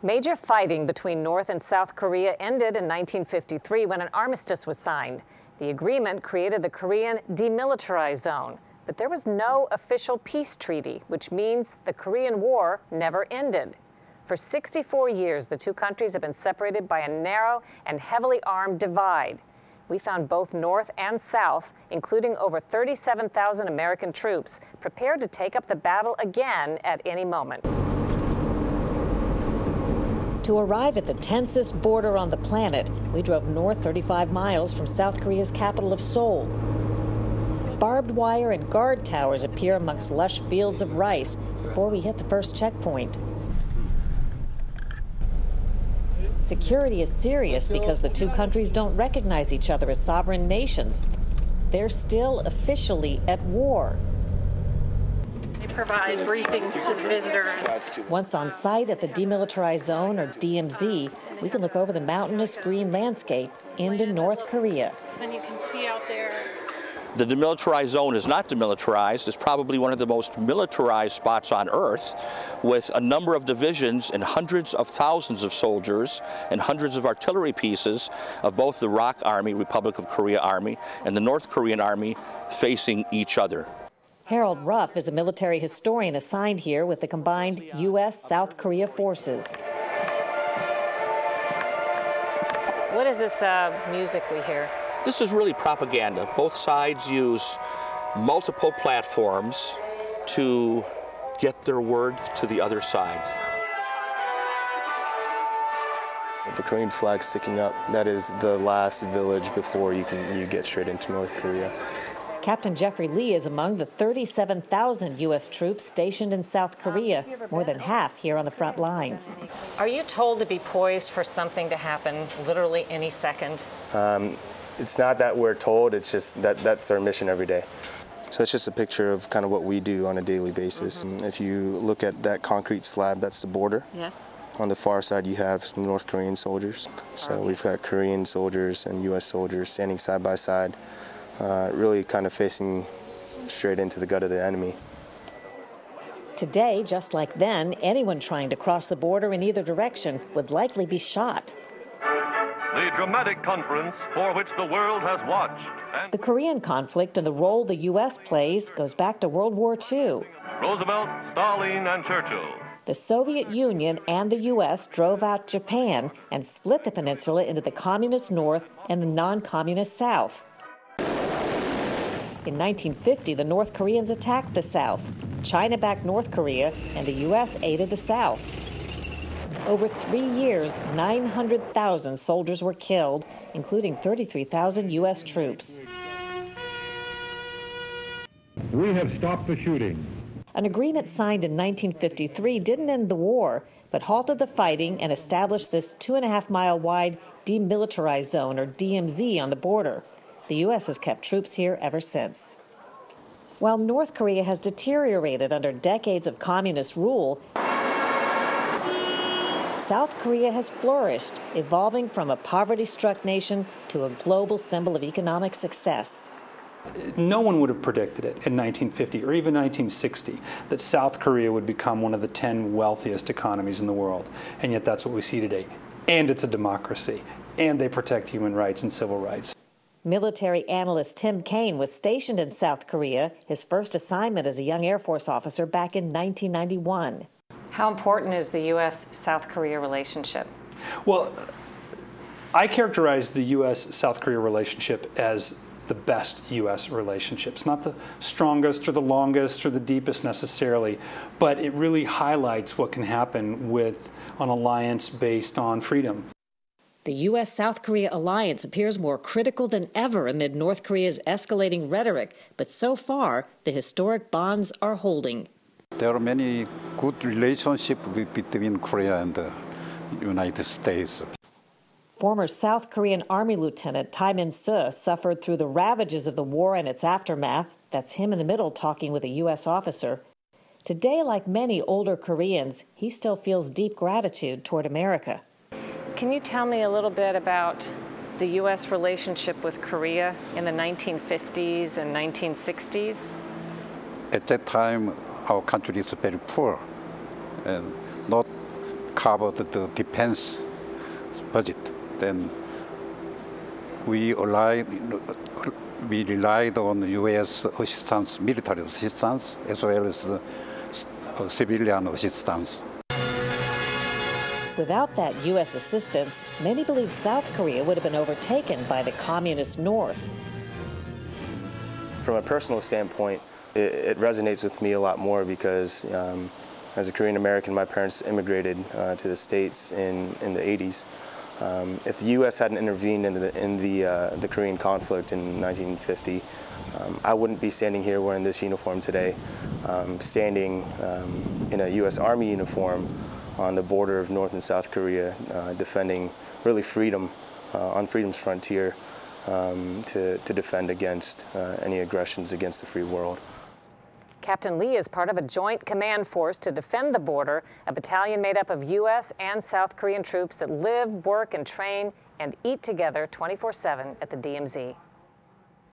Major fighting between North and South Korea ended in 1953 when an armistice was signed. The agreement created the Korean Demilitarized Zone, but there was no official peace treaty, which means the Korean War never ended. For 64 years, the two countries have been separated by a narrow and heavily armed divide. We found both North and South, including over 37,000 American troops, prepared to take up the battle again at any moment. To arrive at the tensest border on the planet, we drove north 35 miles from South Korea's capital of Seoul. Barbed wire and guard towers appear amongst lush fields of rice before we hit the first checkpoint. Security is serious because the two countries don't recognize each other as sovereign nations. They're still officially at war. They provide briefings to the visitors. Once on site at the Demilitarized Zone, or DMZ, we can look over the mountainous green landscape into North Korea. And you can see out there. The demilitarized zone is not demilitarized. It's probably one of the most militarized spots on Earth, with a number of divisions and hundreds of thousands of soldiers and hundreds of artillery pieces of both the ROK Army, Republic of Korea Army, and the North Korean Army facing each other. Harold Ruff is a military historian assigned here with the combined U.S.-South Korea forces. What is this music we hear? This is really propaganda. Both sides use multiple platforms to get their word to the other side. The Korean flag sticking up, that is the last village before you get straight into North Korea. Captain Jeffrey Lee is among the 37,000 U.S. troops stationed in South Korea, more than half here on the front lines. Are you told to be poised for something to happen literally any second? It's not that we're told, it's just that's our mission every day. So it's just a picture of kind of what we do on a daily basis. And if you look at that concrete slab, that's the border. Yes. On the far side, you have some North Korean soldiers. So we've got Korean soldiers and U.S. soldiers standing side by side, really kind of facing straight into the gut of the enemy. Today, just like then, anyone trying to cross the border in either direction would likely be shot. The dramatic conference for which the world has watched. The Korean conflict and the role the U.S. plays goes back to World War II. Roosevelt, Stalin, and Churchill. The Soviet Union and the U.S. drove out Japan and split the peninsula into the communist North and the non-communist South. In 1950, the North Koreans attacked the South. China backed North Korea, and the U.S. aided the South. Over 3 years, 900,000 soldiers were killed, including 33,000 U.S. troops. We have stopped the shooting. An agreement signed in 1953 didn't end the war, but halted the fighting and established this 2.5-mile-wide demilitarized zone, or DMZ, on the border. The U.S. has kept troops here ever since. While North Korea has deteriorated under decades of communist rule, South Korea has flourished, evolving from a poverty-struck nation to a global symbol of economic success. No one would have predicted it in 1950 or even 1960 that South Korea would become one of the 10 wealthiest economies in the world. And yet that's what we see today. And it's a democracy. And they protect human rights and civil rights. Military analyst Tim Kaine was stationed in South Korea, his first assignment as a young Air Force officer back in 1991. How important is the U.S.-South Korea relationship? Well, I characterize the U.S.-South Korea relationship as the best U.S. relationship. It's not the strongest or the longest or the deepest necessarily, but it really highlights what can happen with an alliance based on freedom. The U.S.-South Korea alliance appears more critical than ever amid North Korea's escalating rhetoric, but so far, the historic bonds are holding. There are many good relationships between Korea and the United States. Former South Korean Army Lieutenant Tae Min-soo suffered through the ravages of the war and its aftermath. That's him in the middle talking with a U.S. officer. Today, like many older Koreans, he still feels deep gratitude toward America. Can you tell me a little bit about the U.S. relationship with Korea in the 1950s and 1960s? At that time, our country is very poor and not covered the defense budget, then we relied on U.S. assistance, military assistance, as well as civilian assistance. Without that U.S. assistance, many believe South Korea would have been overtaken by the communist North. From a personal standpoint, it resonates with me a lot more because as a Korean American, my parents immigrated to the States in the 80s. If the U.S. hadn't intervened in the Korean conflict in 1950, I wouldn't be standing here wearing this uniform today, standing in a U.S. Army uniform on the border of North and South Korea, defending really freedom on freedom's frontier to defend against any aggressions against the free world. Captain Lee is part of a joint command force to defend the border, a battalion made up of U.S. and South Korean troops that live, work, and train and eat together 24/7 at the DMZ.